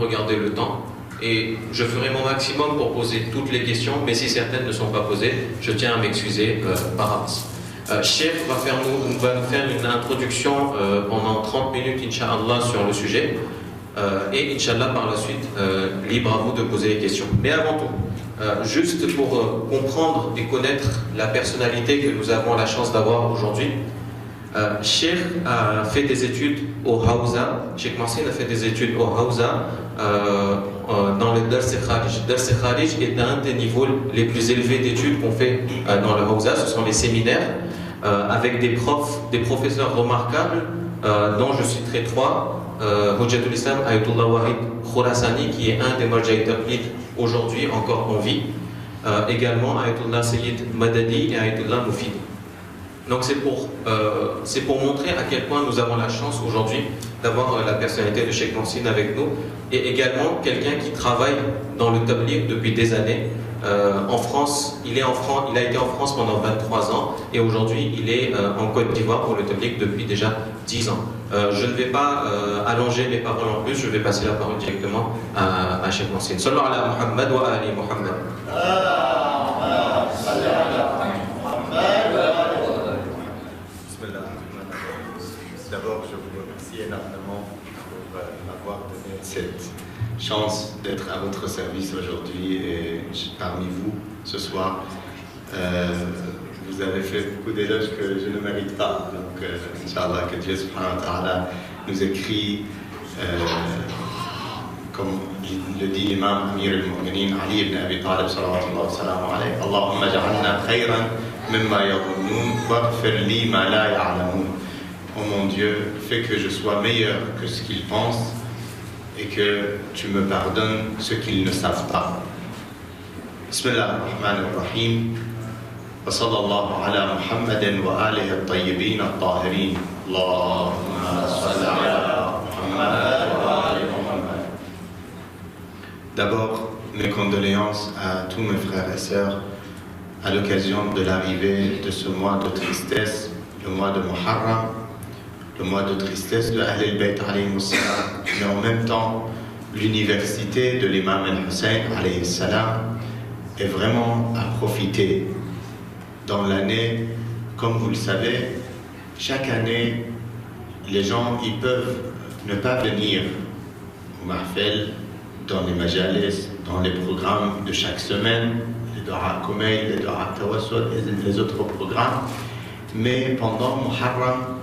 Regardez le temps et je ferai mon maximum pour poser toutes les questions, mais si certaines ne sont pas posées, je tiens à m'excuser par avance. Cheikh va nous faire une introduction pendant 30 minutes, Inch'Allah, sur le sujet. Et Inch'Allah, par la suite, libre à vous de poser les questions. Mais avant tout, juste pour comprendre et connaître la personnalité que nous avons la chance d'avoir aujourd'hui, Cheikh a fait des études au Hawza. Cheikh Marcin a fait des études au Hawza dans le Dars Kharij. Dars Kharij est un des niveaux les plus élevés d'études qu'on fait dans le Hawza. Ce sont les séminaires avec des professeurs remarquables, dont je citerai trois. Hujjatul Islam Ayatollah Wahid Khorasani, qui est un des Marja'i Taqlid aujourd'hui encore en vie. Également Ayatollah Sayyid Madadi et Ayatollah Mufid. Donc c'est pour montrer à quel point nous avons la chance aujourd'hui d'avoir la personnalité de Cheikh Marcin avec nous, et également quelqu'un qui travaille dans le Tabligh depuis des années. En France, il a été en France pendant 23 ans et aujourd'hui il est en Côte d'Ivoire pour le Tabligh depuis déjà 10 ans. Je ne vais pas allonger mes paroles en plus, je vais passer la parole directement à Cheikh Marcin. Sallu ala Muhammad wa ali Muhammad. D'abord, je vous remercie énormément pour m'avoir donné cette chance d'être à votre service aujourd'hui et parmi vous ce soir. Vous avez fait beaucoup d'éloges que je ne mérite pas. Donc, Inch'Allah, que Dieu subhanahu wa ta'ala nous écrit, comme le dit l'imam Amir al-Mu'minin Ali ibn Abi Talib sallallahu alayhi wa sallam, Allahumma ja'alna khayran mimma yadhunnun waghfir li ma la ya'lamun. Oh mon Dieu, fais que je sois meilleur que ce qu'ils pensent et que tu me pardonnes ce qu'ils ne savent pas. Bismillah ar-Rahman ar-Rahim. Wa sallallahu ala Muhammadin wa alihi at-tayyibin at-tahirin. Allahumma salli ala Muhammad wa ali Muhammad. D'abord, mes condoléances à tous mes frères et sœurs à l'occasion de l'arrivée de ce mois de tristesse, le mois de Muharram, le mois de tristesse de Ahl al-Bayt alayhi salam, mais en même temps l'université de l'imam al-Hussein alayhi salam est vraiment à profiter. Dans l'année, comme vous le savez, chaque année les gens ils peuvent ne pas venir au Mahfel, dans les majalis, dans les programmes de chaque semaine, les Dua Kumayl, les Dua Tawassul et les autres programmes, mais pendant Muharram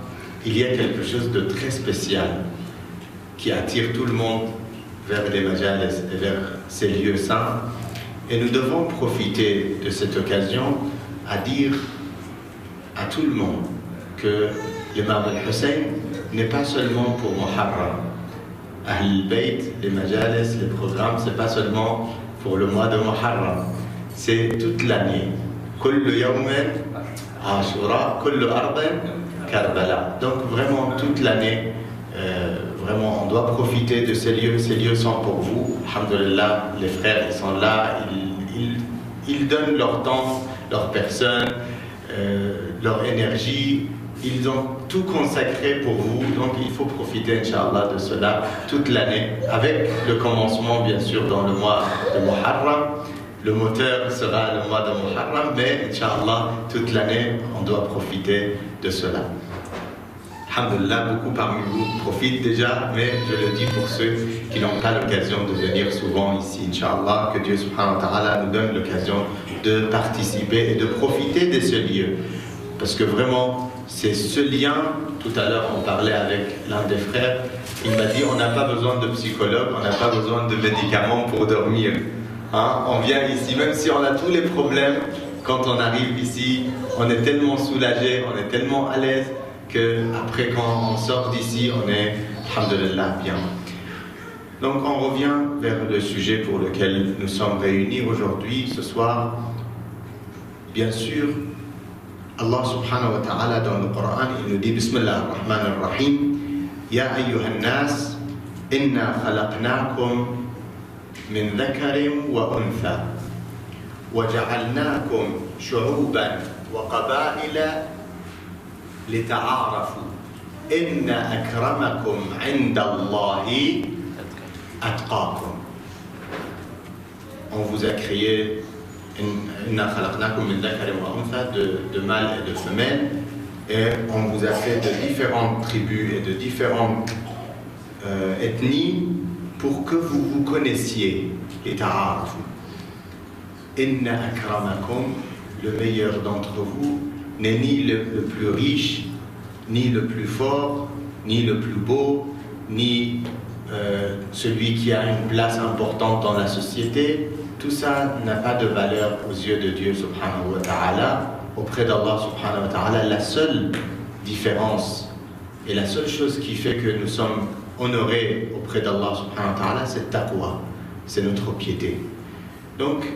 il y a quelque chose de très spécial qui attire tout le monde vers les majalis et vers ces lieux saints. Et nous devons profiter de cette occasion à dire à tout le monde que l'imam al-Hussein n'est pas seulement pour Muharram. Ahl al-Bayt, les majalis, les programmes, c'est pas seulement pour le mois de Muharram. C'est toute l'année. Kullu yawmin Ashura, kullu ardan Karbala. Donc vraiment toute l'année, vraiment on doit profiter de ces lieux. Ces lieux sont pour vous. Alhamdulillah, les frères ils sont là, ils donnent leur temps, leur personne, leur énergie. Ils ont tout consacré pour vous. Donc il faut profiter, Inch'Allah, de cela toute l'année. Avec le commencement bien sûr dans le mois de Muharram. Le moteur sera le mois de Muharram, mais Inch'Allah, toute l'année, on doit profiter de cela. Alhamdulillah, beaucoup parmi vous profitent déjà, mais je le dis pour ceux qui n'ont pas l'occasion de venir souvent ici, Inch'Allah, que Dieu subhanahu wa ta'ala nous donne l'occasion de participer et de profiter de ce lieu. Parce que vraiment, c'est ce lien, tout à l'heure on parlait avec l'un des frères, il m'a dit on n'a pas besoin de psychologue, on n'a pas besoin de médicaments pour dormir. Hein, on vient ici, même si on a tous les problèmes, quand on arrive ici, on est tellement soulagé, on est tellement à l'aise que après quand on sort d'ici, on est, alhamdulillah, bien. Donc on revient vers le sujet pour lequel nous sommes réunis aujourd'hui, ce soir. Bien sûr, Allah subhanahu wa ta'ala dans le Coran, il nous dit Bismillah ar-Rahman ar-Rahim, Ya ayyuhan nas, inna khalaqnakum من ذكر وأنثى وجعلناكم شعوبا وقبائل لتعارفوا إن أكرمكم عند الله atqakum. On vous a créé de mâles et de femelles, et on vous a fait de différentes tribus et de différentes ethnies pour que vous vous connaissiez et ta'arafu. Inna akramakum, le meilleur d'entre vous, n'est ni le plus riche, ni le plus fort, ni le plus beau, ni celui qui a une place importante dans la société. Tout ça n'a pas de valeur aux yeux de Dieu subhanahu wa ta'ala. Auprès d'Allah subhanahu wa ta'ala, la seule différence et la seule chose qui fait que nous sommes honorés auprès d'Allah subhanahu wa ta'ala, c'est taqwa, c'est notre piété. Donc,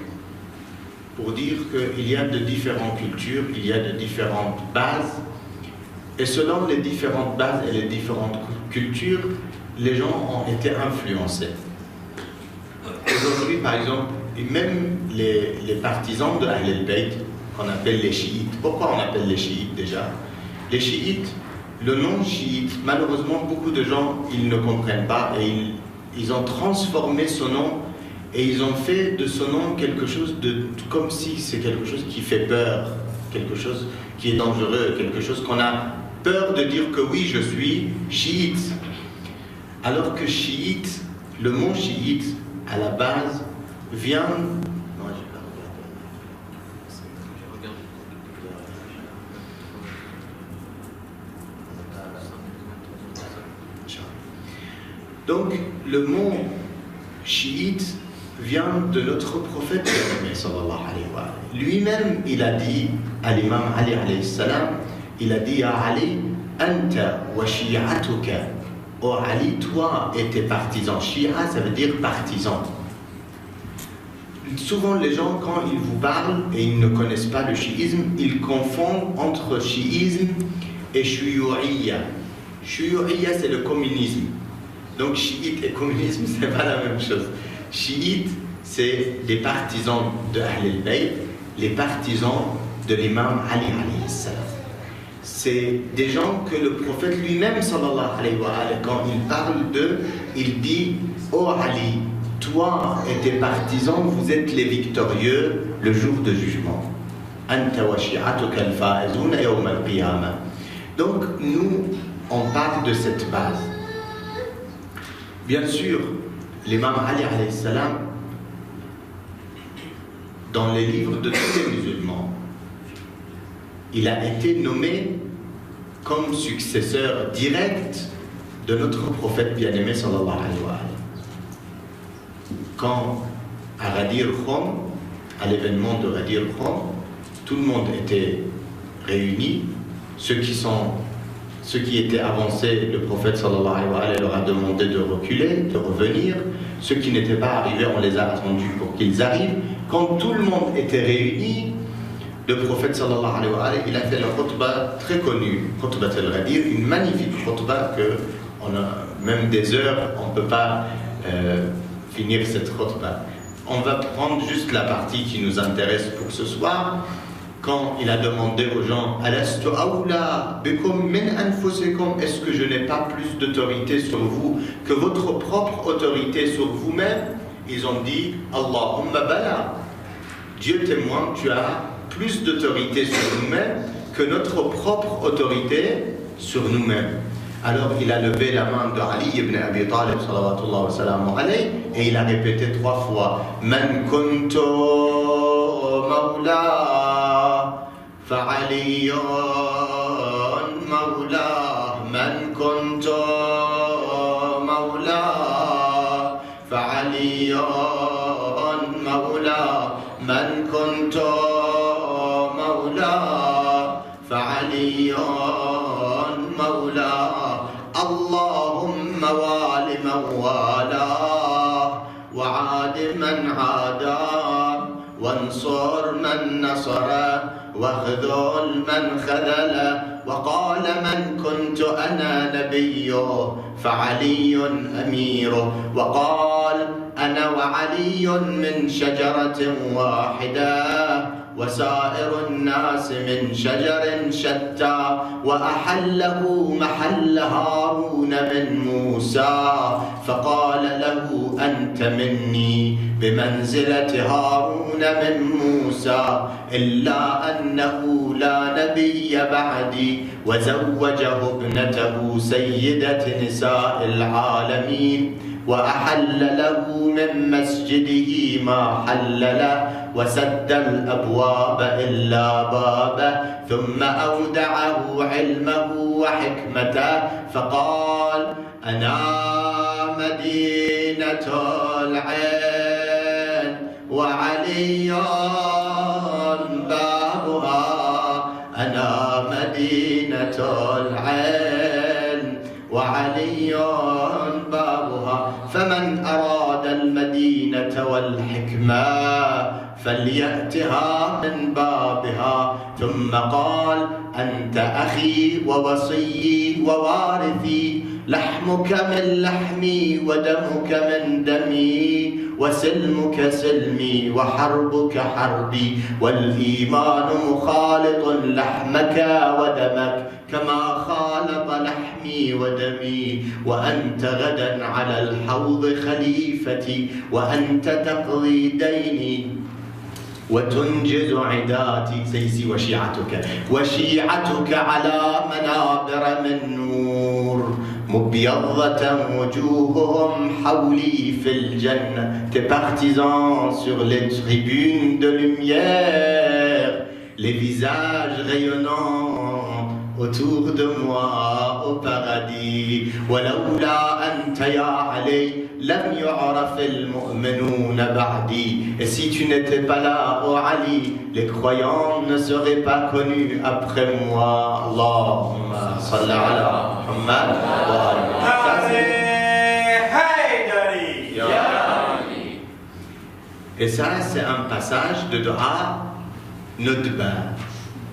pour dire qu'il y a de différentes cultures, il y a de différentes bases, et selon les différentes bases et les différentes cultures, les gens ont été influencés. Aujourd'hui, par exemple, même les partisans de Ahl al-Bayt, qu'on appelle les chiites. Pourquoi on appelle les chiites déjà? Les chiites, le nom chiite, malheureusement, beaucoup de gens, ils ne comprennent pas et ils ont transformé ce nom et ils ont fait de ce nom quelque chose de, comme si c'est quelque chose qui fait peur, quelque chose qui est dangereux, quelque chose qu'on a peur de dire que oui, je suis chiite. Alors que chiite, le mot chiite, à la base, vient... Non, je vais pas regarder. Donc, le mot chiite vient de notre prophète sallallahu alayhi wa sallam. Lui-même, il a dit à l'imam Ali alayhi salam, il a dit à Ali, Anta wa shi'atuka. Oh Ali, toi et tes partisans. Shia, ça veut dire partisan. Souvent, les gens, quand ils vous parlent et ils ne connaissent pas le chiisme, ils confondent entre chiisme et shuyu'iyya. Shuyu'iyya, c'est le communisme. Donc, chiite et communisme, c'est pas la même chose. Chiite, c'est les partisans de Ahl al-Bayt, les partisans de l'imam Ali alayhi salam. C'est des gens que le prophète lui-même, sallallahu alayhi wa sallam, quand il parle d'eux, il dit « Oh Ali, toi et tes partisans, vous êtes les victorieux le jour de jugement. » Donc nous, on parle de cette base. Bien sûr, l'imam Ali alayhi salam, dans les livres de tous les musulmans, il a été nommé comme successeur direct de notre prophète bien-aimé sallallahu alayhi wa sallam. Quand à Ghadir Khoum, à l'événement de Ghadir Khoum, tout le monde était réuni, ceux qui étaient avancés, le prophète sallallahu alayhi wa sallam leur a demandé de reculer, de revenir. Ceux qui n'étaient pas arrivés, on les a attendus pour qu'ils arrivent. Quand tout le monde était réuni, le prophète sallallahu alayhi wa sallam, il a fait la khutbah très connue, khutbah al-Ghadir, une magnifique khutbah que on a même des heures, on ne peut pas finir cette khutbah. On va prendre juste la partie qui nous intéresse pour ce soir. Quand il a demandé aux gens, Alastu awla bikum min anfusikum, est-ce que je n'ai pas plus d'autorité sur vous que votre propre autorité sur vous-même? Ils ont dit, Allahumma bala. Dieu témoin, tu as plus d'autorité sur nous-mêmes que notre propre autorité sur nous-mêmes. Alors il a levé la main de Ali ibn Abi Talib sallallahu wa sallam alayhi et il a répété 3 fois Man kuntu mawla fa'aliyun mawla Man kuntu mawla fa'aliyun mawla Man kuntu mawla fa'aliyun mawla اللهم وال من والاه وعاد من عاداه وانصر من نصره واخذل من خذله وقال من كنت أنا نبيه فعلي أميره وقال أنا وعلي من شجرة واحدة وسائر الناس من شجر شتى وأحله محل هارون من موسى فقال له أنت مني بمنزلة هارون من موسى إلا أنه لا نبي بعدي وزوجه ابنته سيدة نساء العالمين وأحل له من مسجده ما حل له وسد الأبواب إلا بابه ثم أودعه علمه وحكمته فقال أنا مدينة العين وعلي بابها أنا مدينة العين وعلي بابها فمن أراد المدينة والحكمة فليأتها من بابها ثم قال أنت أخي ووصيي ووارثي لحمك من لحمي ودمك من دمي وسلمك سلمي وحربك حربي والإيمان مخالط لحمك ودمك كما خالط لحمي ودمي وأنت غدا على الحوض خليفتي وأنت تقضي ديني وتنجز عداتي سيسي وشيعتك على منابر من نور مبيضة وجوههم حولي في الجنة tes partisans sur les tribunes de lumière les visages rayonnants autour de moi au paradis ولولا أنت يا علي لم يعرف المؤمنون بعدي et si tu n'étais pas là ô Ali les croyants ne seraient pas connus après moi Allahumma salli ala Muhammad wa ali et ça c'est un passage de Dua Nudba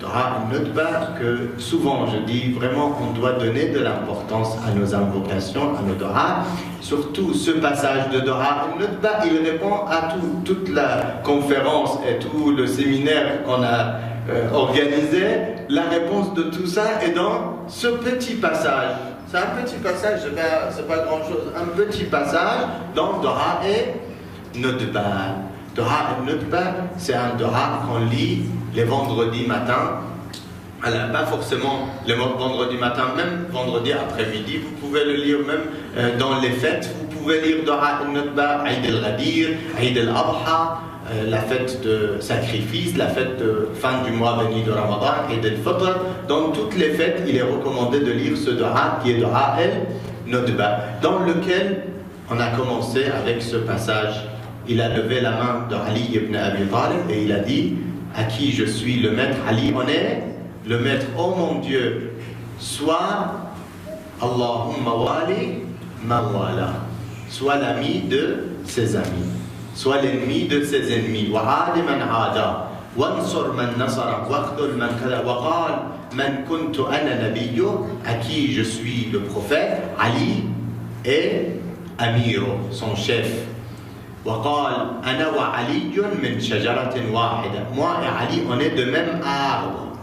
Dua Nudba que souvent je dis vraiment on doit donner de l'importance à nos invocations, à nos Dua. Surtout ce passage de Dua Nudba, il répond à toute la conférence et tout le séminaire qu'on a organisé. La réponse de tout ça est dans ce petit passage. C'est un petit passage, c'est pas grand chose. Un petit passage dans Dua et Nudba. Dua Nudba, c'est un Dua qu'on lit les vendredis matins, alors pas forcément les vendredis matin, même vendredi après-midi, vous pouvez le lire même dans les fêtes, vous pouvez lire Dua al-Nudba, Aïd al-Ghadir, Aïd al-Adha, la fête de sacrifice, la fête de fin du mois béni de Ramadan, Aïd al-Fitr. Dans toutes les fêtes, il est recommandé de lire ce Dua qui est Dua al-Nudba, dans lequel on a commencé avec ce passage. Il a levé la main de Ali ibn Abi Talib et il a dit à qui je suis le maître. Ali, on est le maître. Oh mon Dieu, soit Allahumma wali man wala, soit l'ami de ses amis, soit l'ennemi de ses ennemis. Wa adi man ada, wansur man nasara, waqdul man kada, wa qal man kuntu ana nabiyyu, à qui je suis le prophète. Ali est Amiro, son chef. وقال أنا وعلي من شجرة واحدة. Moi et Ali, on est de même arbre.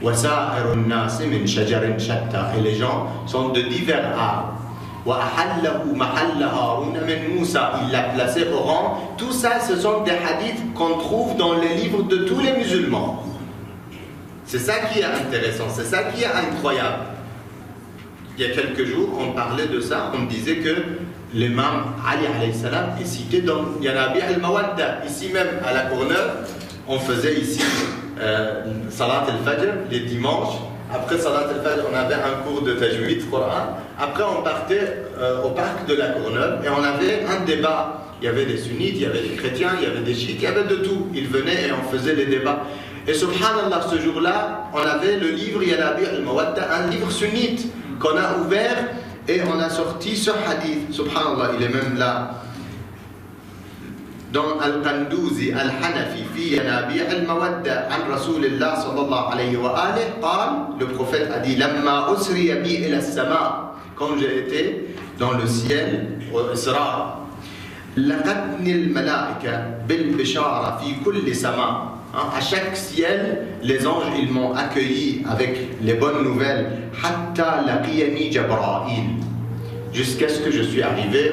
وسائر الناس من شجر شتى. Et les gens sont de divers arbres. وأحله محل هارون من موسى. Il l'a placé au rang. Tout ça, ce sont des hadiths qu'on trouve dans les livres de tous les musulmans. C'est ça qui est intéressant, c'est ça qui est incroyable. Il y a quelques jours, on parlait de ça, on disait que l'imam Ali alayhi salam est cité dans Yanabi al-Mawadda. Ici même à la Courneuve, on faisait ici Salat al-Fajr les dimanches. Après Salat al-Fajr, on avait un cours de Tajwid Coran. Après, on partait au parc de la Courneuve et on avait un débat. Il y avait des sunnites, il y avait des chrétiens, il y avait des chiites, il y avait de tout. Ils venaient et on faisait les débats. Et subhanallah, ce jour-là, on avait le livre Yanabi al-Mawadda, un livre sunnite qu'on a ouvert. Et on a sorti ce hadith, subhanallah, il est même là. Dans Al-Qandouzi, Al-Hanafi, fi Yanabi' al-Mawadda, an Rasulillah sallallahu alayhi wa alihi, le prophète a dit, Lamma usriya bi ila as-sama, quand j'ai été dans le ciel, au Isra, laqadni al-malaika bil bishara fi kulli sama. À chaque ciel, les anges ils m'ont accueilli avec les bonnes nouvelles. Hatta laqiyani Jabrail, jusqu'à ce que je suis arrivé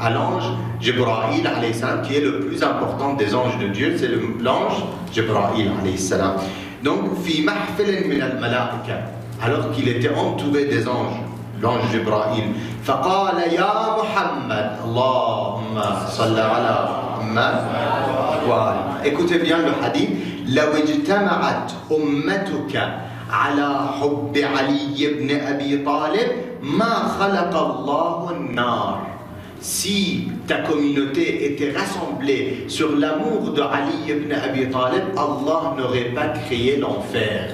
à l'ange Jibra'il alayhi salam, qui est le plus important des anges de Dieu, c'est l'ange Jibra'il alayhi salam. Donc, fi mahfilin min al-malaika, alors qu'il était entouré des anges, l'ange Jibra'il, faqala ya Muhammad, Allahumma salli ala Muhammad. Voilà. Écoutez bien le hadith. لو اجتمعت أمتك على حب علي بن أبي طالب ما خلق الله النار. Si ta communauté était rassemblée sur l'amour de Ali ibn Abi Talib, Allah n'aurait pas créé l'enfer.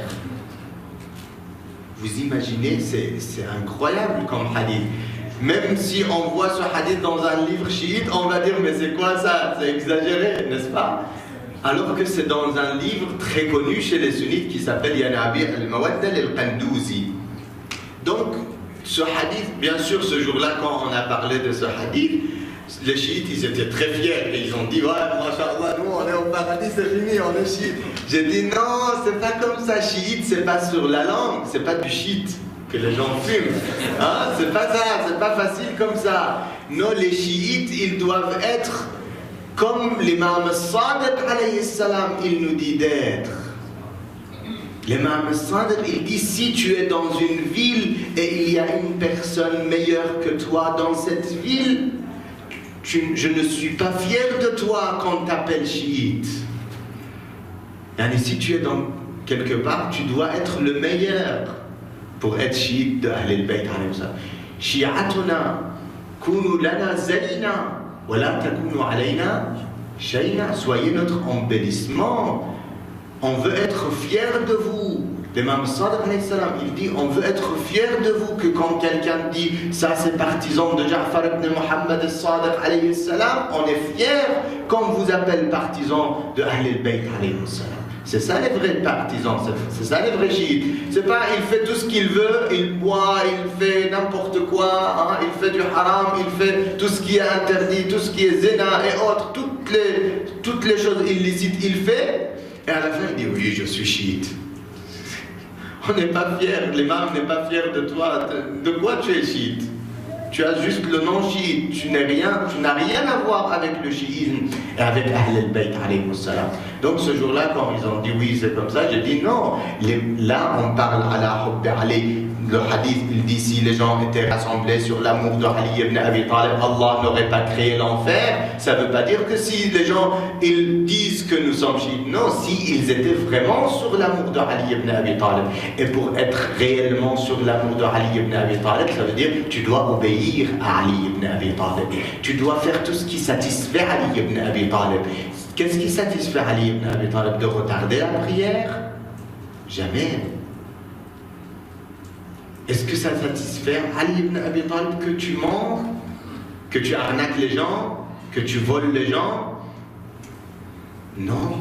Vous imaginez, c'est incroyable comme hadith. Même si on voit ce hadith dans un livre chiite, on va dire mais c'est quoi ça? C'est exagéré, n'est-ce pas? Alors que c'est dans un livre très connu chez les sunnites qui s'appelle Yanabi al-Mawadda al-Qandouzi. Donc, ce hadith, bien sûr, ce jour-là, quand on a parlé de ce hadith, les chiites, ils étaient très fiers et ils ont dit, ouais, machallah, nous, on est au paradis, c'est fini, on est chiite. J'ai dit, non, c'est pas comme ça, chiite, c'est pas sur la langue, c'est pas du shit que les gens fument. Hein? C'est pas ça, c'est pas facile comme ça. Non, les chiites, ils doivent être comme l'imam Sadiq alayhi salam, il nous dit d'être. L'imam Sadiq, il dit, si tu es dans une ville et il y a une personne meilleure que toi dans cette ville, je ne suis pas fier de toi quand t'appelles chiite. Et si tu es dans quelque part, tu dois être le meilleur pour être chiite de Ahl al-Bayt alayhi salam. Shi'atuna kunu lana zalina. Soyez notre embellissement. On veut être fiers de vous. L'imam Sadiq alayhi salam, il dit, on veut être fiers de vous, que quand quelqu'un dit ça c'est partisan de Ja'far ibn Muhammad al-Sadiq alayhi salam, on est fiers quand on vous appelle partisan de Ahl al-Bayt alayhi salam. C'est ça les vrais partisans, c'est ça les vrais chiites. C'est pas il fait tout ce qu'il veut, il boit, il fait n'importe quoi, hein, il fait du haram, il fait tout ce qui est interdit, tout ce qui est zina et autres, toutes les choses illicites, il fait, et à la fin il dit oui, je suis chiite. On n'est pas fier, l'imam n'est pas fier de toi. De quoi tu es chiite? Tu as juste le nom chiite, tu n'as rien à voir avec le chiisme et avec Ahl al-Bayt alayhi salam. Donc ce jour-là, quand ils ont dit oui, c'est comme ça, j'ai dit non. Là, on parle à la Hubb Ali. Le hadith, il dit si les gens étaient rassemblés sur l'amour de Ali ibn Abi Talib, Allah n'aurait pas créé l'enfer. Ça ne veut pas dire que si les gens ils disent que nous sommes chiites. Non, si ils étaient vraiment sur l'amour de Ali ibn Abi Talib. Et pour être réellement sur l'amour de Ali ibn Abi Talib, ça veut dire tu dois obéir à Ali ibn Abi Talib. Tu dois faire tout ce qui satisfait Ali ibn Abi Talib. Qu'est-ce qui satisfait Ali ibn Abi Talib? De retarder la prière? Jamais. Est-ce que ça satisfait Ali ibn Abi Talib que tu mens, que tu arnaques les gens, que tu voles les gens? Non,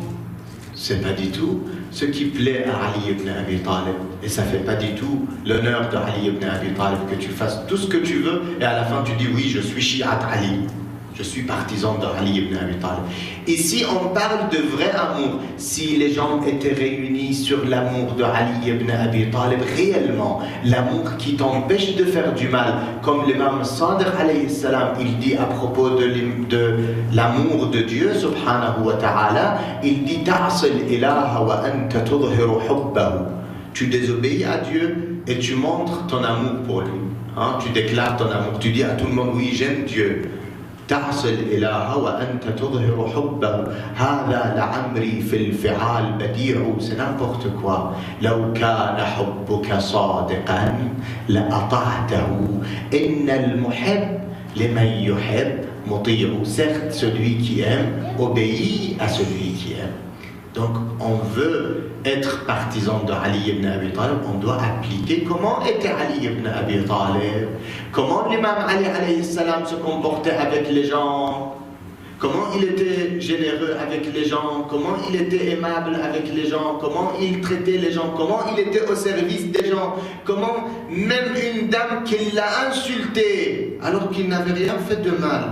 c'est pas du tout ce qui plaît à Ali ibn Abi Talib. Et ça fait pas du tout l'honneur de Ali ibn Abi Talib que tu fasses tout ce que tu veux et à la fin tu dis oui, je suis chiite Ali. Je suis partisan de Ali ibn Abi Talib. Ici, on parle de vrai amour. Si les gens étaient réunis sur l'amour de Ali ibn Abi Talib, réellement, l'amour qui t'empêche de faire du mal, comme l'imam Sadiq alayhi salam, il dit à propos de l'amour de Dieu, subhanahu wa ta'ala, il dit ta'asil ilaha wa anta tudhiru hubbahu. Tu désobéis à Dieu et tu montres ton amour pour lui. Hein? Tu déclares ton amour. Tu dis à tout le monde, oui, j'aime Dieu. تعصي الإله وأنت تظهر حبه هذا لعمري في الفعال بديع. C'est n'importe quoi. لو كان حبك صادقا لأطعته إن المحب لمن يحب مطيع. Certes, celui qui aime obéit à celui qui aime. Donc, on veut être partisan de Ali ibn Abi Talib, on doit appliquer comment était Ali ibn Abi Talib, comment l'imam Ali alayhi salam se comportait avec les gens, comment il était généreux avec les gens, comment il était aimable avec les gens, comment il traitait les gens, comment il était au service des gens, comment même une dame qui l'a insulté alors qu'il n'avait rien fait de mal.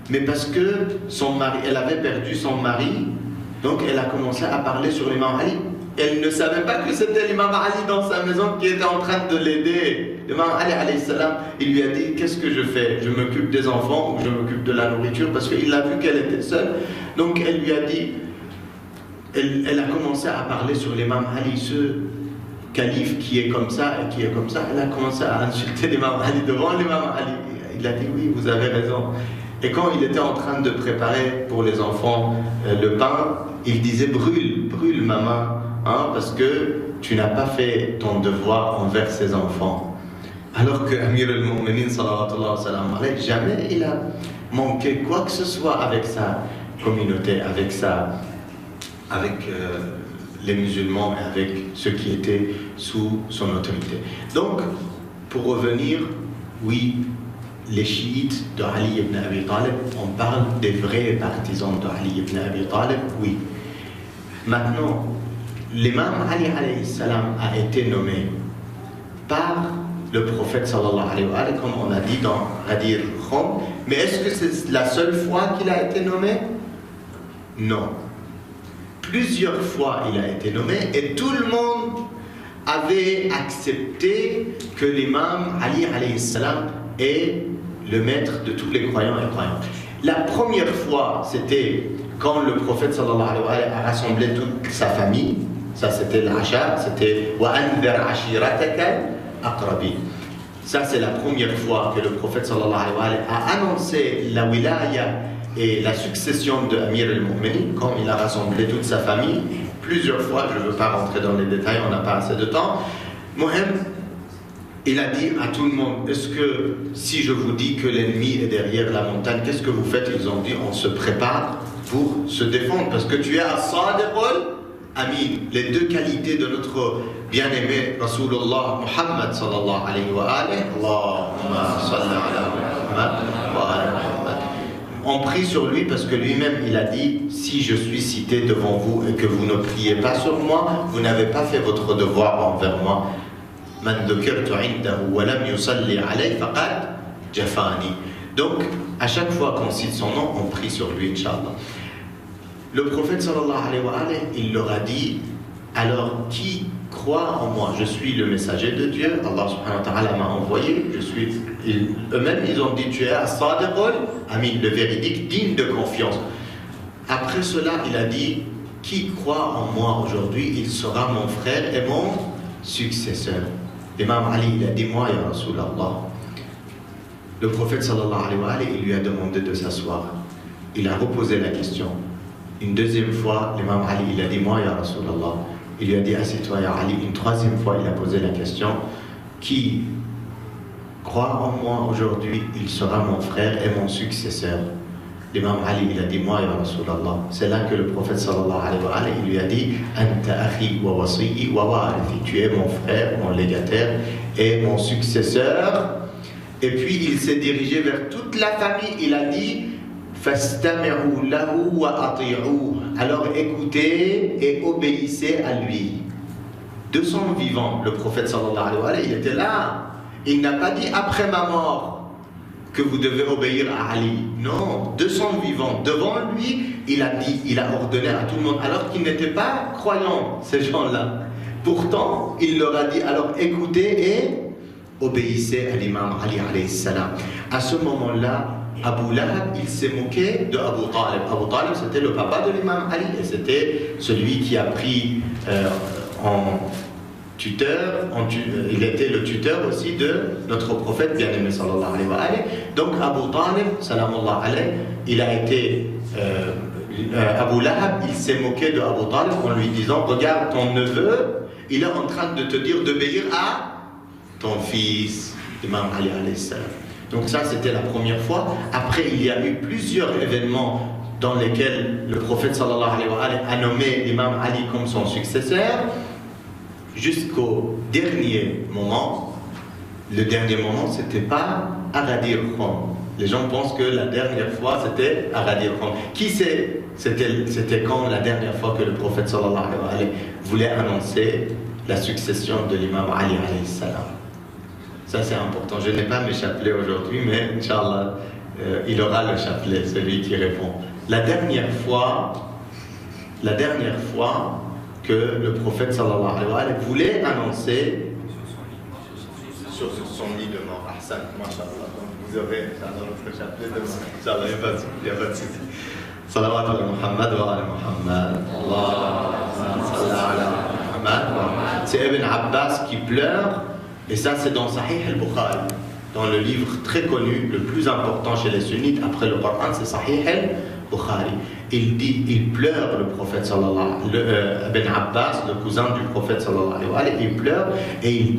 Mais parce que son mari, elle avait perdu son mari, donc elle a commencé à parler sur l'imam Ali. elle ne savait pas que c'était l'imam Ali dans sa maison qui était en train de l'aider. L'imam Ali alayhi salam, il lui a dit, qu'est-ce que je fais? Je m'occupe des enfants ou je m'occupe de la nourriture? Parce qu'il a vu qu'elle était seule. Donc elle lui a dit, elle a commencé à parler sur l'imam Ali, ce calife qui est comme ça et qui est comme ça. Elle a commencé à insulter l'imam Ali devant l'imam Ali. Il a dit, oui, vous avez raison. Et quand il était en train de préparer pour les enfants le pain, il disait, brûle maman, hein, parce que tu n'as pas fait ton devoir envers ces enfants. Alors que Amir al-Mu'minin, jamais il a manqué quoi que ce soit avec sa communauté, avec les musulmans et avec ceux qui étaient sous son autorité. Donc, pour revenir, oui, les chiites de Ali ibn Abi Talib, on parle des vrais partisans de Ali ibn Abi Talib, oui. Maintenant, l'imam Ali alayhi salam a été nommé par le prophète sallallahu alayhi wa sallam, comme on a dit dans Ghadir Khum, mais est-ce que c'est la seule fois qu'il a été nommé? Non. Plusieurs fois il a été nommé et tout le monde avait accepté que l'imam Ali alayhi salam est le maître de tous les croyants et croyantes. La première fois, c'était quand le prophète sallallahu alayhi wa sallam a rassemblé toute sa famille. Ça c'était l'Asha, c'était « Wa anzir ashirataka aqrabi ». Ça c'est la première fois que le prophète sallallahu alayhi wa sallam a annoncé la wilaya et la succession de Amir al-Mu'minin, quand il a rassemblé toute sa famille, plusieurs fois, je ne veux pas rentrer dans les détails, on n'a pas assez de temps. Mohem, il a dit à tout le monde, est-ce que si je vous dis que l'ennemi est derrière la montagne, qu'est-ce que vous faites? Ils ont dit, on se prépare pour se défendre, parce que tu es à Sadiqul Amin. Les deux qualités de notre bien-aimé Rasulullah Muhammad sallallahu alayhi wa alihi, Allahumma salli ala Muhammad wa ala Muhammad. On prie sur lui parce que lui-même il a dit, si je suis cité devant vous et que vous ne priez pas sur moi, vous n'avez pas fait votre devoir envers moi. Donc à chaque fois qu'on cite son nom, on prie sur lui, Inch'Allah. Le prophète sallallahu alayhi wa sallam, il leur a dit, alors qui croit en moi? Je suis le messager de Dieu, Allah subhanahu wa ta'ala m'a envoyé, eux-mêmes ils ont dit, tu es as-sadiqul amin, le véridique, digne de confiance. Après cela, il a dit, qui croit en moi aujourd'hui, il sera mon frère et mon successeur. L'imam Ali, il a dit, moi, ya Rasulallah. Le prophète sallallahu alayhi wa sallam, il lui a demandé de s'asseoir. Il a reposé la question. Une deuxième fois, l'imam Ali, il a dit, moi, ya Rasulallah. Il lui a dit, assieds-toi, ya Ali. Une troisième fois, il a posé la question, qui croit en moi aujourd'hui, il sera mon frère et mon successeur. L'imam Ali, il a dit, moi, ya Rasulallah. C'est là que le prophète sallallahu alayhi wa sallam, il lui a dit, anta akhi wa wasi'i wa warithi. Tu es mon frère, mon légataire et mon successeur. Et puis, il s'est dirigé vers toute la famille. Il a dit, fastami'u lahu wa ati'u. Alors écoutez et obéissez à lui. De son vivant, le prophète sallallahu alayhi wa sallam, il était là. Il n'a pas dit après ma mort que vous devez obéir à Ali. Non, de son vivant, devant lui, il a dit, il a ordonné à tout le monde, alors qu'ils n'étaient pas croyants, ces gens-là. Pourtant, il leur a dit, alors écoutez et obéissez à l'imam Ali alayhi salam. À ce moment-là, Abu Lahab, il s'est moqué de Abu Talib. Abu Talib, c'était le papa de l'imam Ali et c'était celui qui a pris en tuteur, il était le tuteur aussi de notre prophète bien-aimé sallallahu alayhi wa sallam. Donc Abu Talib, salamullah alayhi, il a été Abu Lahab, il s'est moqué de Abu Talib en lui disant, regarde ton neveu, il est en train de te dire d'obéir à ton fils, l'imam Ali alayhi salam. Donc ça c'était la première fois. Après il y a eu plusieurs événements dans lesquels le prophète sallallahu alayhi wa sallam a nommé l'imam Ali comme son successeur, jusqu'au dernier moment. Le dernier moment c'était pas à Ghadir Khum. Les gens pensent que la dernière fois c'était à Ghadir Khum. Qui sait c'était quand la dernière fois que le prophète sallallahu alayhi wa sallam voulait annoncer la succession de l'imam Ali alayhi salam? Ça c'est important. Je n'ai pas mes chapelets aujourd'hui, mais Inch'Allah, il aura le chapelet, celui qui répond. La dernière fois que le prophète sallallahu alayhi wa sallam voulait annoncer sur son lit de mort. Ahsan, mashallah. Vous aurez ça dans notre chapelet de mort. Inch'Allah, il n'y a pas de souci. Salawat ala Muhammad wa ala Muhammad. Allahumma salli ala Muhammad. C'est Ibn Abbas qui pleure, et ça c'est dans Sahih al-Bukhari, dans le livre très connu, le plus important chez les sunnites après le Coran, c'est Sahih al-Bukhari. Il pleure, le prophète sallallahu alayhi wa sallam, Ibn Abbas, le cousin du prophète sallallahu alayhi wa sallam, il pleure et il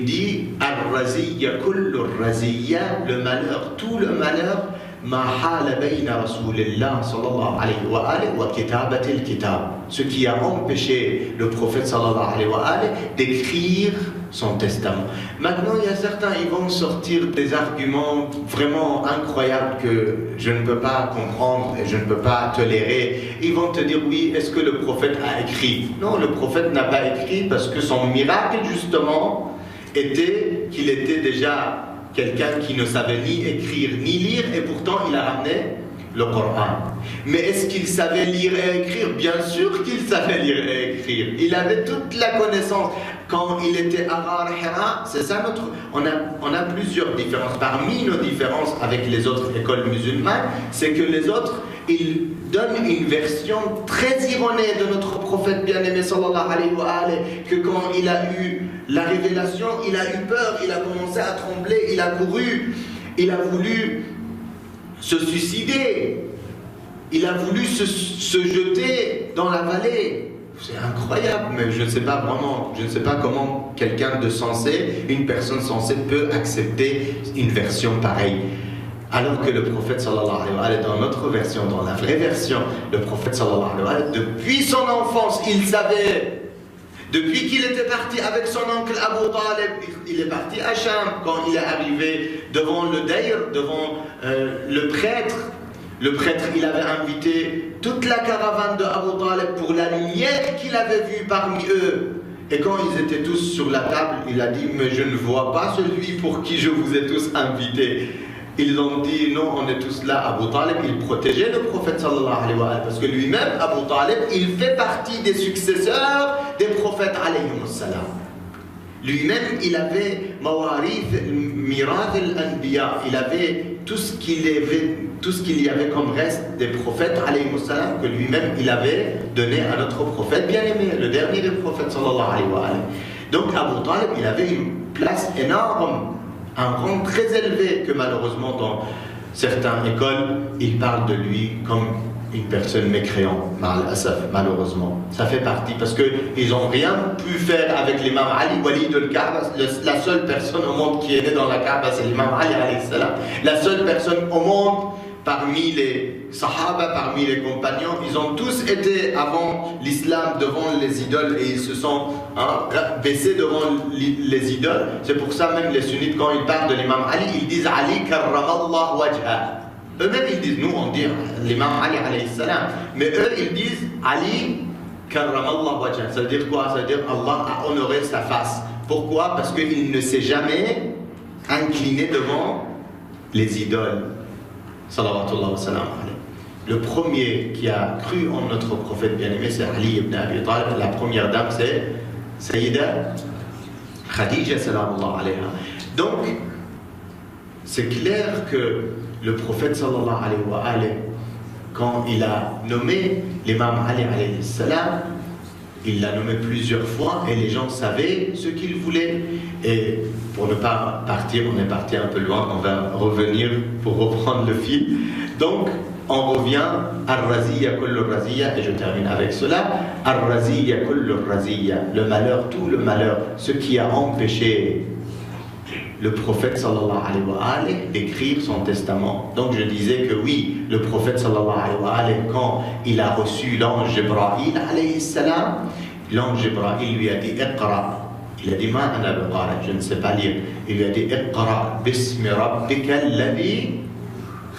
dit Ar-Raziyya kullu Ar-Raziyya, le malheur, tout le malheur, ma hala bayna Rasulillah sallallahu alayhi wa sallam wa kitabat al-kitab, ce qui a empêché le prophète sallallahu alayhi wa sallam d'écrire son testament. Maintenant, il y a certains, ils vont sortir des arguments vraiment incroyables que je ne peux pas comprendre et je ne peux pas tolérer. Ils vont te dire, oui, est-ce que le prophète a écrit? Non, le prophète n'a pas écrit parce que son miracle, justement, était qu'il était déjà quelqu'un qui ne savait ni écrire ni lire, et pourtant il a ramené le Coran. Mais est-ce qu'il savait lire et écrire? Bien sûr qu'il savait lire et écrire. Il avait toute la connaissance. Quand il était à Ghar Hira, c'est ça notre... On a plusieurs différences. Parmi nos différences avec les autres écoles musulmanes, c'est que les autres, ils donnent une version très erronée de notre prophète bien-aimé sallallahu alayhi wa sallam, que quand il a eu la révélation, il a eu peur, il a commencé à trembler, il a couru, il a voulu se suicider, il a voulu se jeter dans la vallée. C'est incroyable, mais je ne sais pas vraiment, je ne sais pas comment quelqu'un de sensé, une personne sensée peut accepter une version pareille. Alors que le prophète sallallahu alayhi wa sallam, dans notre version, dans la vraie version, le prophète sallallahu alayhi wa sallam, depuis son enfance, il savait. Depuis qu'il était parti avec son oncle Abu Talib, il est parti à Cham. Quand il est arrivé devant le Daïr, devant le prêtre, il avait invité toute la caravane de Abu Talib pour la lumière qu'il avait vue parmi eux. Et quand ils étaient tous sur la table, il a dit, mais je ne vois pas celui pour qui je vous ai tous invités. Ils ont dit, non, on est tous là. Abu Talib, il protégeait le prophète sallallahu alayhi wa sallam, parce que lui-même, Abu Talib, il fait partie des successeurs des prophètes alayhi wa sallam. Lui-même, il avait mawarith, mirath al-anbiya, il avait tout ce qu'il y avait comme reste des prophètes alayhi wa sallam, que lui-même, il avait donné à notre prophète bien-aimé, le dernier des prophètes sallallahu alayhi wa sallam. Donc Abu Talib, il avait une place énorme, un rang très élevé, que malheureusement dans certaines écoles, ils parlent de lui comme une personne mécréante, malheureusement. Ça fait partie, parce qu'ils n'ont rien pu faire avec l'imam Ali, Walid al-Kaaba. La seule personne au monde qui est née dans la Kaaba, c'est l'imam Ali alayhi salam. La seule personne au monde, parmi les sahaba, parmi les compagnons, ils ont tous été avant l'islam devant les idoles, et ils se sont baissés devant les idoles. C'est pour ça même les sunnites, quand ils parlent de l'imam Ali, ils disent Ali karramallah wajha. Eux-mêmes ils disent, nous on dit l'imam Ali alayhi salam, mais eux ils disent Ali karramallah wajha. Ça veut dire quoi? Ça veut dire Allah a honoré sa face. Pourquoi? Parce qu'il ne s'est jamais incliné devant les idoles. Salawatullah wa salam alayhi. Le premier qui a cru en notre prophète bien-aimé, c'est Ali ibn Abi Talib. La première dame, c'est Sayyida Khadija salamullah alayha. Donc, c'est clair que le prophète sallallahu alayhi wa sallam, quand il a nommé l'imam Ali alayhi salam, il l'a nommé plusieurs fois et les gens savaient ce qu'il voulait. Et pour ne pas partir, on est parti un peu loin, on va revenir pour reprendre le fil. Donc, on revient Ar-Raziyya kullu Raziyya, et je termine avec cela. Ar-Raziyya kullu Raziyya, le malheur, tout le malheur, ce qui a empêché le prophète sallallahu alayhi wa sallam d'écrire son testament. Donc je disais que oui, le prophète sallallahu alayhi wa sallam, quand il a reçu l'ange Jibril alayhi salam, l'ange Jibril lui a dit Iqra. Il a dit Ma ana biqari, je ne sais pas lire. Il lui a dit Iqra bismi rabbika alladhi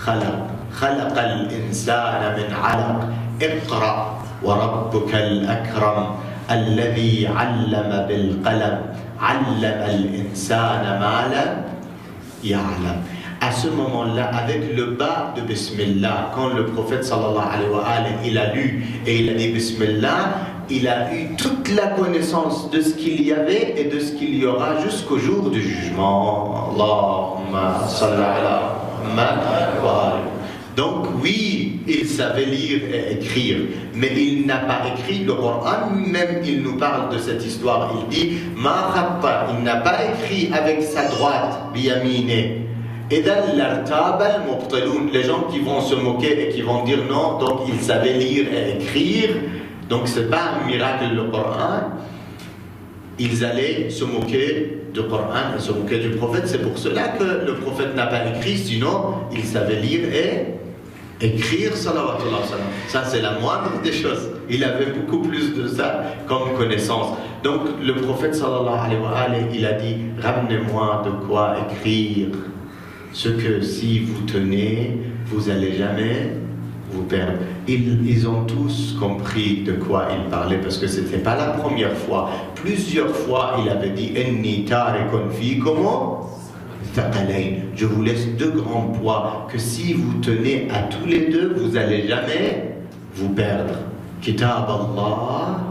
khalaq. خلق الإنسان من علق اقرأ وربك الأكرم الذي علم بالقلم علم الإنسان ما لم يعلم. à ce moment-là, avec le bas de Bismillah, quand le prophète sallallahu alayhi wa sallam, il a lu et il a dit Bismillah, il a eu toute la connaissance de ce qu'il y avait et de ce qu'il y aura jusqu'au jour du jugement. Allahumma salli ala Muhammad wa ali. Donc oui, il savait lire et écrire, mais il n'a pas écrit le Coran. Même il nous parle de cette histoire. Il dit Ma khatta, il n'a pas écrit avec sa droite, biyamine. Et dans l'artab al-mubtiloun, les gens qui vont se moquer et qui vont dire non, donc il savait lire et écrire, donc c'est pas un miracle le Coran. Ils allaient se moquer du Coran et se moquer du prophète. C'est pour cela que le prophète n'a pas écrit, sinon il savait lire et écrire, salawatullah salam. Ça c'est la moindre des choses. Il avait beaucoup plus de ça comme connaissance. Donc le prophète sallallahu alayhi wa sallam, il a dit ramenez-moi de quoi écrire ce que si vous tenez, vous allez jamais vous perdre. Ils ont tous compris de quoi il parlait parce que c'était pas la première fois. Plusieurs fois il avait dit Inni tarikun fikum thaqalayn. Je vous laisse deux grands poids que si vous tenez à tous les deux, vous allez jamais vous perdre. Kitab Allah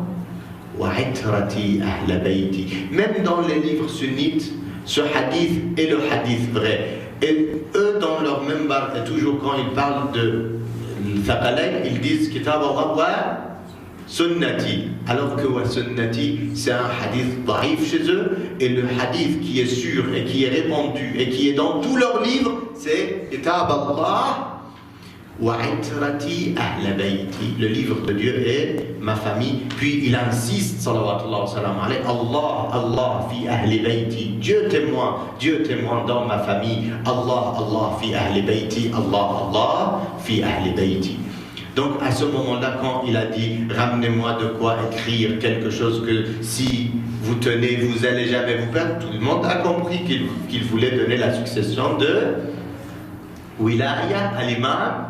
wa itrati ahla bayti. Même dans les livres sunnites, ce hadith est le hadith vrai. Et eux, dans leur membre, et toujours quand ils parlent de Thaqalayn, ils disent Kitab Allah wa Sunnati. Alors que wa Sunnati, c'est un hadith daïf chez eux. Et le hadith qui est sûr et qui est répandu et qui est dans tous leurs livres, c'est Kitab Allah wa itrati ahla bayti. Le livre de Dieu est ma famille. Puis il insiste, salawatullah wa salam alayhi, Allah fi ahli bayti. Dieu témoin dans ma famille. Allah fi ahli bayti. Allah fi ahli bayti. Donc à ce moment-là, quand il a dit ramenez-moi de quoi écrire quelque chose que si vous tenez, vous allez jamais vous perdre, tout le monde a compris qu'il voulait donner la succession de wilaya à l'imam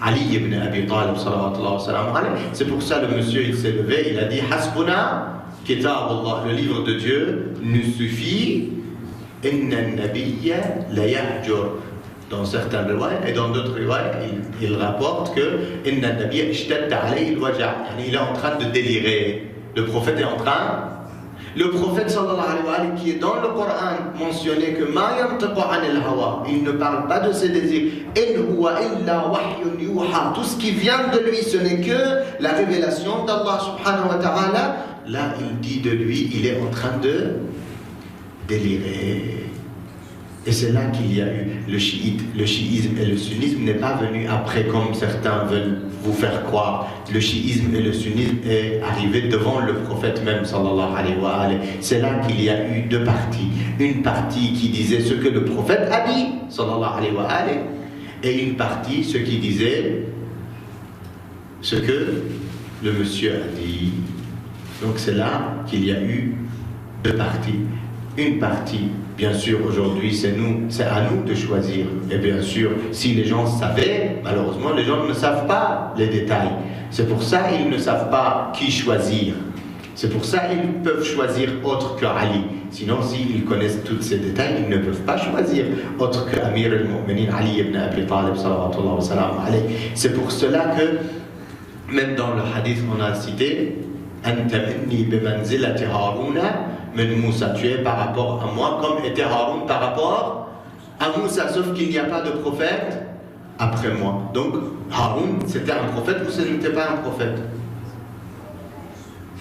Ali ibn Abi Talib sallallahu wa sallam alayhi. C'est pour ça le monsieur il s'est levé, il a dit Hasbuna kitab Allah, le livre de Dieu nous suffit. Inna nabiyya la yahjur. Dans certains riwayat et dans d'autres riwayat, il rapporte que Inna nabiyya ishtadda alayhi al-waja'. Il est en train de délirer. Le prophète est en train. Le prophète sallallahu alayhi wa sallam qui est dans le Coran mentionné que ma yantiqu anil hawa, il ne parle pas de ses désirs. In huwa illa wahyun yuha. Tout ce qui vient de lui, ce n'est que la révélation d'Allah subhanahu wa ta'ala. Là, il dit de lui, il est en train de délirer. Et c'est là qu'il y a eu le chiisme et le sunnisme n'est pas venu après comme certains veulent vous faire croire. Le chiisme et le sunnisme est arrivé devant le prophète même sallallahu alayhi wa sallam. C'est là qu'il y a eu deux parties. Une partie qui disait ce que le prophète a dit sallallahu alayhi wa sallam et une partie ce qui disait ce que le monsieur a dit. Donc c'est là qu'il y a eu deux parties. Une partie, bien sûr, aujourd'hui, c'est à nous de choisir. Et bien sûr, si les gens savaient, malheureusement, les gens ne savent pas les détails. C'est pour ça qu'ils ne savent pas qui choisir. C'est pour ça qu'ils peuvent choisir autre que Ali. Sinon, s'ils connaissent tous ces détails, ils ne peuvent pas choisir autre que Amir al-Mu'minin Ali ibn Abi Talib sallallahu wa sallam alayhi. C'est pour cela que, même dans le hadith, on a cité Anta minni bimanzilati Haruna min Moussa, tu es par rapport à moi comme était Haroun par rapport à Moussa, sauf qu'il n'y a pas de prophète après moi. Donc Haroun, c'était un prophète ou ce n'était pas un prophète?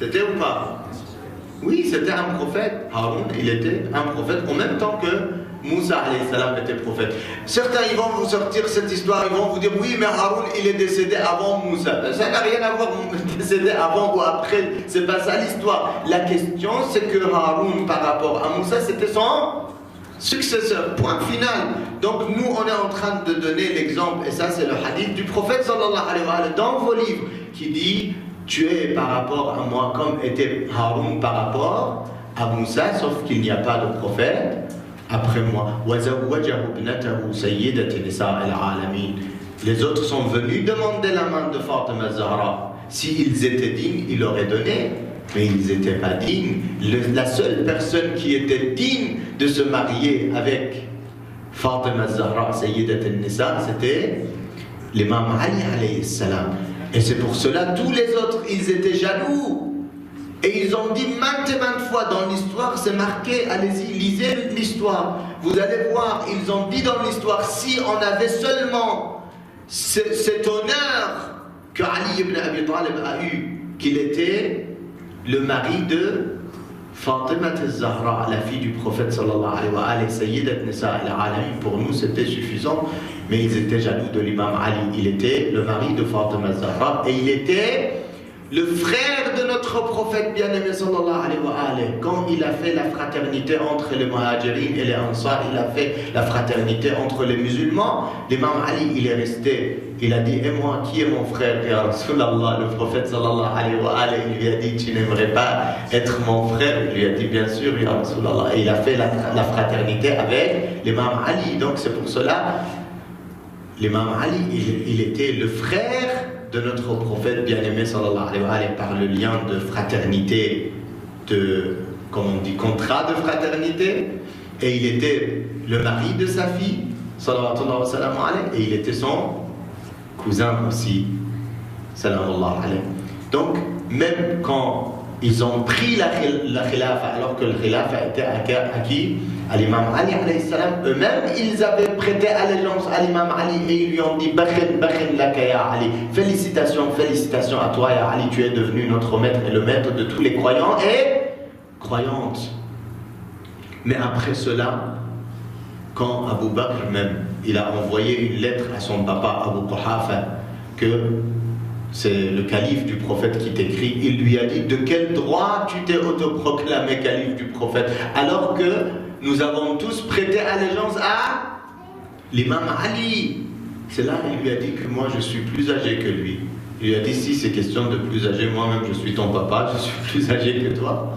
C'était ou pas? Oui, c'était un prophète. Haroun, il était un prophète en même temps que Moussa alayhi salam était prophète. Certains ils vont vous sortir cette histoire, ils vont vous dire oui mais Haroun il est décédé avant Moussa. Ça n'a rien à voir décédé avant ou après, c'est pas ça l'histoire. La question c'est que Haroun par rapport à Moussa c'était son successeur, point final. Donc nous on est en train de donner l'exemple et ça c'est le hadith du prophète sallallahu alayhi wa sallam dans vos livres qui dit tu es par rapport à moi comme était Haroun par rapport à Moussa, sauf qu'il n'y a pas de prophète après moi. Les autres sont venus demander la main de Fatima Zahra. S'ils étaient dignes, il aurait donné, mais ils n'étaient pas dignes. La seule personne qui était digne de se marier avec Fatima Zahra, Sayyidat al-Nisa, c'était l'imam Ali alayhi salam. Et c'est pour cela, tous les autres, ils étaient jaloux. Et ils ont dit maintes et maintes fois dans l'histoire, c'est marqué, allez-y, lisez l'histoire. Vous allez voir, ils ont dit dans l'histoire, si on avait seulement cet honneur que Ali ibn Abi Talib a eu, qu'il était le mari de Fatima al-Zahra, la fille du prophète sallallahu alayhi wa alayhi, Sayyidat Nisa al-Alamin, pour nous c'était suffisant, mais ils étaient jaloux de l'imam Ali. Il était le mari de Fatima al-Zahra et il était le frère de notre prophète bien-aimé sallallahu alayhi wa alayhi. Quand il a fait la fraternité entre les Muhajirin et les Ansar, il a fait la fraternité entre les musulmans, l'imam Ali il est resté, il a dit, et moi, qui est mon frère, ya Rasulallah? Le prophète sallallahu alayhi wa alayhi, il lui a dit, tu n'aimerais pas être mon frère? Il lui a dit, bien sûr, ya Rasulallah. Et il a fait la fraternité avec l'imam Ali. Donc c'est pour cela, l'imam Ali, il était le frère de notre prophète bien-aimé sallallahu alayhi wa alayhi, par le lien de fraternité, de, comme on dit, contrat de fraternité, et il était le mari de sa fille sallallahu alayhi, et il était son cousin aussi sallallahu alayhi. Donc même quand ils ont pris la khilafa, alors que le khilafa était acquis à l'imam Ali alayhi salam, eux-mêmes ils avaient prêté allégeance à l'imam Ali et ils lui ont dit bakhin laka ya Ali, félicitations à toi ya Ali, tu es devenu notre maître et le maître de tous les croyants et croyantes. Mais après cela, quand Abu Bakr même, il a envoyé une lettre à son papa Abu Quhafa, que c'est le calife du prophète qui t'écrit, il lui a dit, de quel droit tu t'es autoproclamé calife du prophète alors que nous avons tous prêté allégeance à l'imam Ali? C'est là qu'il lui a dit que moi je suis plus âgé que lui. Il lui a dit, si c'est question de plus âgé, moi-même je suis ton papa, je suis plus âgé que toi.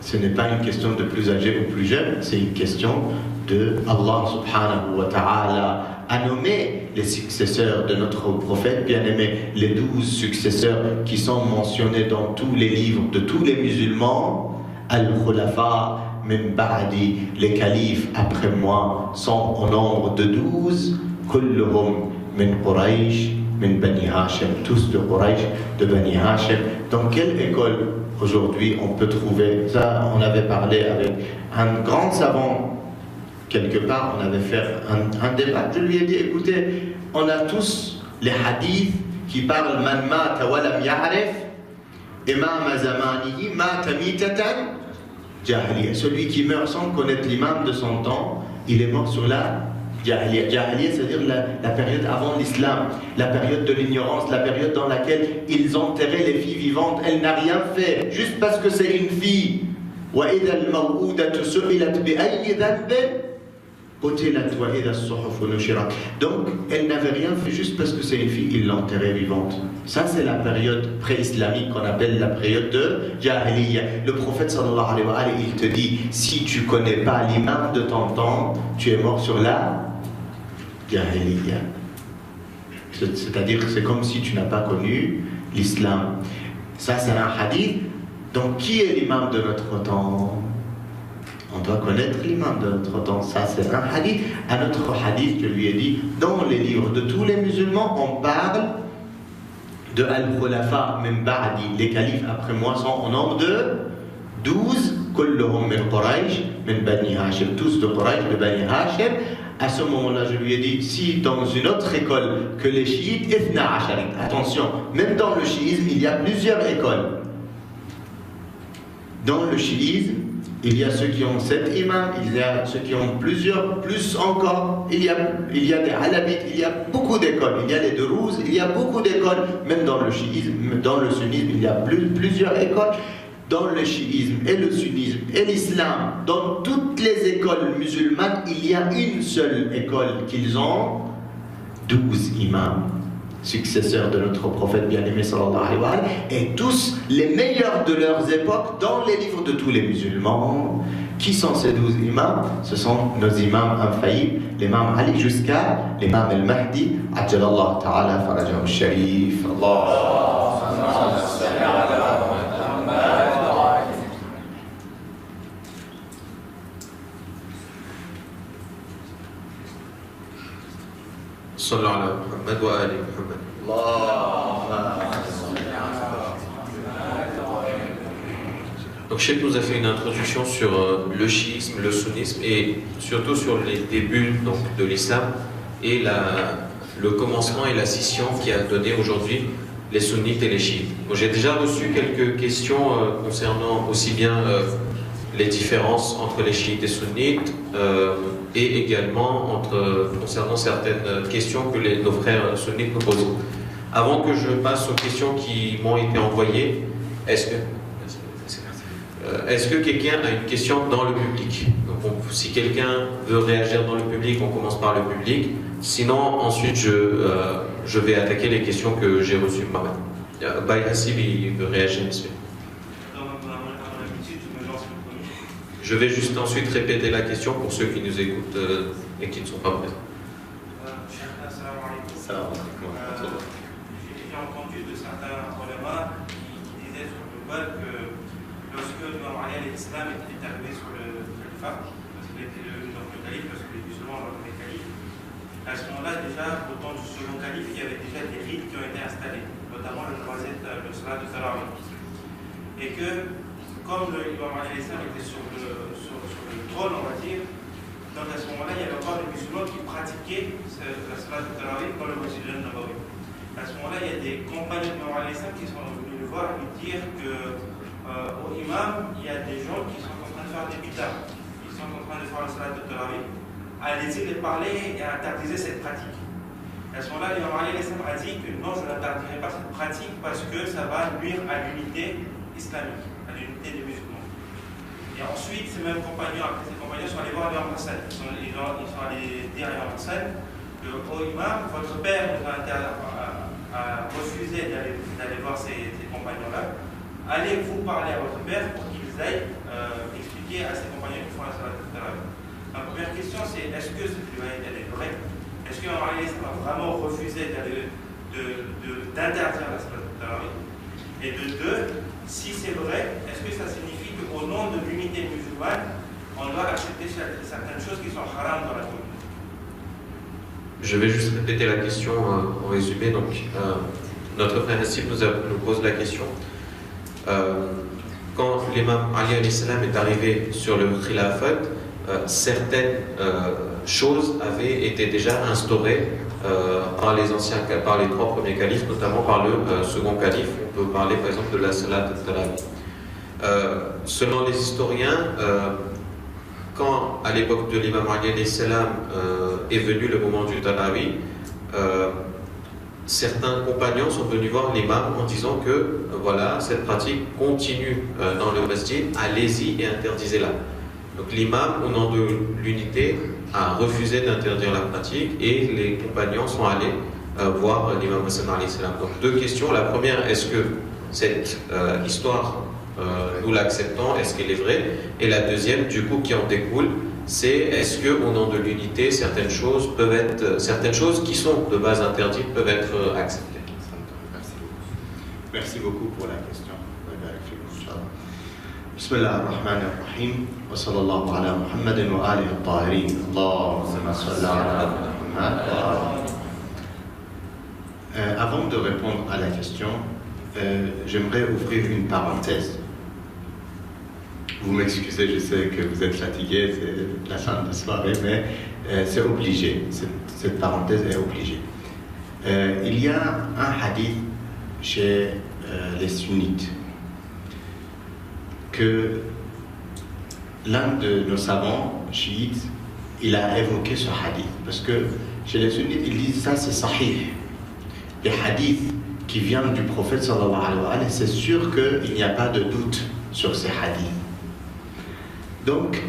Ce n'est pas une question de plus âgé ou plus jeune, c'est une question de Allah subhanahu wa ta'ala a nommé les successeurs de notre prophète bien-aimé, les 12 successeurs qui sont mentionnés dans tous les livres de tous les musulmans. Al-Khulafa min ba'di, les califes après moi sont au nombre de 12. Kulluhum min Quraysh min Bani Hashim, tous de Quraysh, de Bani Hashim. Dans quelle école aujourd'hui on peut trouver ça? On avait parlé avec un grand savant quelque part, on avait fait un débat. Je lui ai dit, écoutez, on a tous les hadiths qui parlent man mata wa lam ya'rif imam zamanihi mata mitatan jahiliya. Celui qui meurt sans connaître l'imam de son temps, il est mort sur la jahiliya. Jahiliya, c'est-à-dire la période avant l'islam, la période de l'ignorance, la période dans laquelle ils enterraient les filles vivantes. Elle n'a rien fait, juste parce que c'est une fille. Wa idha al-maw'udatu su'ilat bi ayyi dhanbin. Donc, elle n'avait rien fait juste parce que c'est une fille, il l'enterrait vivante. Ça, c'est la période pré-islamique qu'on appelle la période de Jahiliya. Le prophète sallallahu alayhi wa alayhi, il te dit, si tu ne connais pas l'imam de ton temps, tu es mort sur la Jahiliya. C'est-à-dire que c'est comme si tu n'as pas connu l'islam. Ça, c'est un hadith. Donc, qui est l'imam de notre temps? On doit connaître l'imam de notre temps. Ça, c'est un hadith. Un autre hadith, je lui ai dit, dans les livres de tous les musulmans, on parle de Al-Khulafa min ba'di. Les califes après moi sont au nombre de 12. Kulluhum min Quraysh min Bani Hashim. Tous de Quraysh, de Bani Hashim. À ce moment-là, je lui ai dit, si dans une autre école que les chiites, Ithna Asharit, attention, même dans le chiisme, il y a plusieurs écoles. Dans le chiisme, il y a ceux qui ont 7 imams, il y a ceux qui ont plusieurs, plus encore. Il y a des halabites, il y a beaucoup d'écoles. Il y a les Druze, il y a beaucoup d'écoles. Même dans le chiisme, dans le sunnisme, il y a plusieurs écoles. Dans le chiisme et le sunnisme et l'islam, dans toutes les écoles musulmanes, il y a une seule école qu'ils ont 12 imams, successeurs de notre prophète bien-aimé sallallahu alayhi wa sallam, et tous les meilleurs de leurs époques dans les livres de tous les musulmans. Qui sont ces 12 imams? Ce sont nos imams infaillibles, l'imam Ali jusqu'à l'imam al-Mahdi, ajjalallahu ta'ala farajahu al-sharif. Sallallahu ala Muhammad wa ali Muhammad. Donc Cheikh nous a fait une introduction sur le chiisme, le sunnisme et surtout sur les débuts donc, de l'islam et le commencement et la scission qui a donné aujourd'hui les sunnites et les chiites. Bon, j'ai déjà reçu quelques questions concernant aussi bien les différences entre les chiites et sunnites et également concernant certaines questions que nos frères sunnites nous posent. Avant que je passe aux questions qui m'ont été envoyées, est-ce que quelqu'un a une question dans le public? Donc, si quelqu'un veut réagir dans le public, on commence par le public. Sinon, ensuite, je vais attaquer les questions que j'ai reçues moi-même. Baye Hassib, il veut réagir, monsieur. Je vais juste ensuite répéter la question pour ceux qui nous écoutent et qui ne sont pas présents. J'ai entendu de certains ulama qui disaient sur le web que lorsque l'imam Ali l'islam est arrivé sur le califat, parce qu'il était le calife, parce que les musulmans ont les califes, à ce moment-là, déjà, au temps du second calife, il y avait déjà des rites qui ont été installés, notamment le salat de Tarawih. Et que, comme l'imam Ali l'islam était sur le trône, on va dire, donc à ce moment-là, il y avait encore des musulmans qui pratiquaient la salat de Tarawih dans le Masjid al-Nabawi. À ce moment-là, il y a des compagnons de l'imam Ali l'islam qui sont venus le voir et lui dire que au imam, il y a des gens qui sont en train de faire des bid'ah, qui sont en train de faire la salat de Tarawih. Allez-y les parler et interdisez cette pratique. À ce moment-là, l'imam Ali l'islam a dit que non, je n'interdirai pas cette pratique parce que ça va nuire à l'unité islamique, à l'unité des musulmans. Et ensuite, ces mêmes compagnons, après ces compagnons, sont allés voir l'imam Hassan. Ils sont allés dire à l'imam Hassan que, au imam, votre père nous a refusé d'aller voir ces compagnons-là. Allez vous parler à votre père pour qu'ils aillent expliquer à ces compagnons qui font la salat de Tarawih. Ma première question, c'est est-ce que cette riwayat est vraie? Est-ce qu'un réaliste a vraiment refusé d'interdire la salat de Tarawih? Et de deux, si c'est vrai, est-ce que ça signifie qu'au nom de l'unité musulmane, on doit accepter certaines choses qui sont haram dans la communauté? Je vais juste répéter la question en résumé. Donc, notre frère Hassib nous pose la question. Quand l'imam Ali est arrivé sur le khilafat, certaines choses avaient été déjà instaurées par les trois premiers califes, notamment par le second calife. On peut parler par exemple de la salat al-Tarawih. Selon les historiens, quand à l'époque de l'imam Ali est venu le moment du Tarawih, certains compagnons sont venus voir l'imam en disant que voilà, cette pratique continue dans le masjid, allez-y et interdisez-la. Donc l'imam, au nom de l'unité, a refusé d'interdire la pratique et les compagnons sont allés voir l'imam Hassan alayhi salam. Donc deux questions. La première, est-ce que cette histoire, nous l'acceptons, est-ce qu'elle est vraie? Et la deuxième, du coup, qui en découle, c'est est-ce qu'au nom de l'unité, certaines choses qui sont de base interdites peuvent être acceptées? Merci beaucoup pour la question. Bismillah ar-Rahman ar-Rahim. Wa sallallahu ala Muhammadin wa alihi at-tahirin. Allahumma salli ala Muhammad. Avant de répondre à la question, j'aimerais ouvrir une parenthèse. Vous m'excusez, je sais que vous êtes fatigué, c'est la fin de soirée, mais c'est obligé. Cette parenthèse est obligée. Il y a un hadith chez les sunnites que l'un de nos savants chiites, il a évoqué ce hadith. Parce que chez les sunnites, ils disent ça, c'est sahih. Les hadiths qui viennent du prophète sallallahu alayhi wa sallam, c'est sûr qu'il n'y a pas de doute sur ces hadiths. Donc,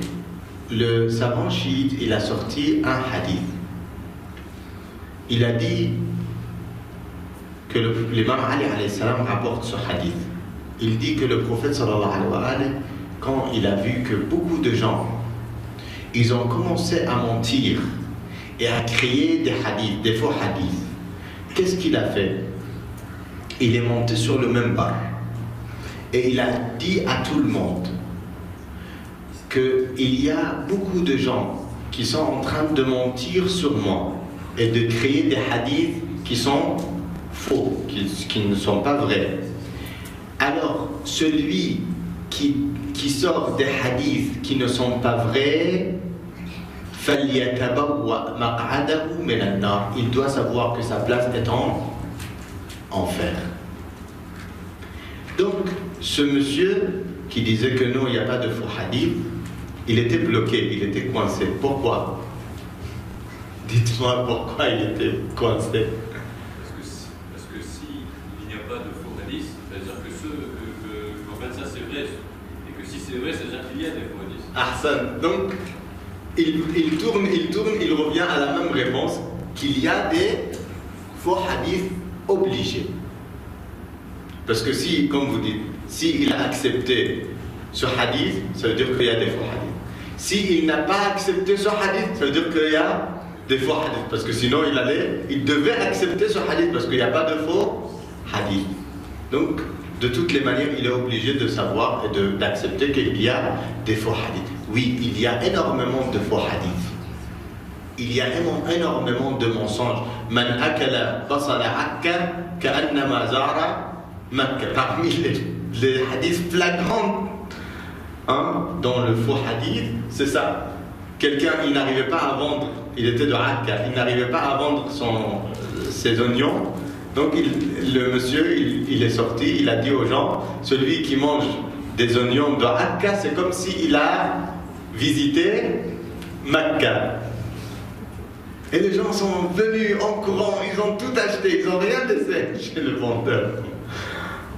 le savant chiite, il a sorti un hadith. Il a dit que l'imam Ali alayhi salam rapporte ce hadith. Il dit que le prophète sallallahu alayhi wa sallam, quand il a vu que beaucoup de gens, ils ont commencé à mentir et à créer des hadiths, des faux hadiths, qu'est-ce qu'il a fait? Il est monté sur le minbar et il a dit à tout le monde qu'il y a beaucoup de gens qui sont en train de mentir sur moi. et de créer des hadiths qui sont faux, qui ne sont pas vrais. Alors, celui qui sort des hadiths qui ne sont pas vrais, فَلْيَتَبَوَّأْ مَقْعَدَهُ مِنَ النَّارِ. Il doit savoir que sa place est en enfer. Donc, ce monsieur qui disait que non, il n'y a pas de faux hadith, il était bloqué, il était coincé. Pourquoi? Dites-moi pourquoi il était coincé. Parce que s'il n'y a pas de faux hadiths, c'est-à-dire que en fait ça c'est vrai, et que si c'est vrai, c'est-à-dire qu'il y a des faux hadiths. Ahsan. Donc, il tourne, il revient à la même réponse, qu'il y a des faux hadiths obligés. Parce que si, comme vous dites, s'il a accepté ce hadith, ça veut dire qu'il y a des faux hadiths. S'il n'a pas accepté ce hadith, ça veut dire qu'il y a des faux hadiths. Parce que sinon, il devait accepter ce hadith, parce qu'il n'y a pas de faux hadiths. Donc, de toutes les manières, il est obligé de savoir et d'accepter qu'il y a des faux hadiths. Oui, il y a énormément de faux hadiths. Il y a énormément de mensonges. Man akala basala akka ka'annama zara Makka. Parmi les hadiths flagrants dans le faux hadith, c'est ça. Quelqu'un, il n'arrivait pas à vendre, il était de Akka, il n'arrivait pas à vendre ses oignons. Donc le monsieur, il est sorti, il a dit aux gens, celui qui mange des oignons de Akka, c'est comme s'il a visité Makka. Et les gens sont venus en courant, ils ont tout acheté, ils n'ont rien laissé chez le vendeur.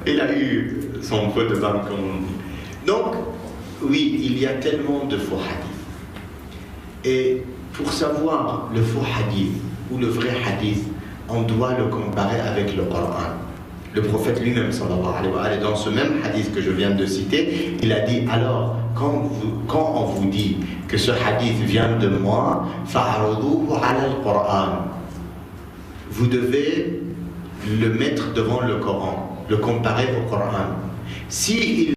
Il a eu son pot de vin, comme on dit. Donc, oui, il y a tellement de faux hadiths. Et pour savoir le faux hadith ou le vrai hadith, on doit le comparer avec le Coran. Le prophète lui-même, sallallahu alayhi wa sallam, dans ce même hadith que je viens de citer, il a dit, alors, quand on vous dit que ce hadith vient de moi, fa'aruduhu ala al-Qur'an. Vous devez le mettre devant le Coran, le comparer au Coran. Si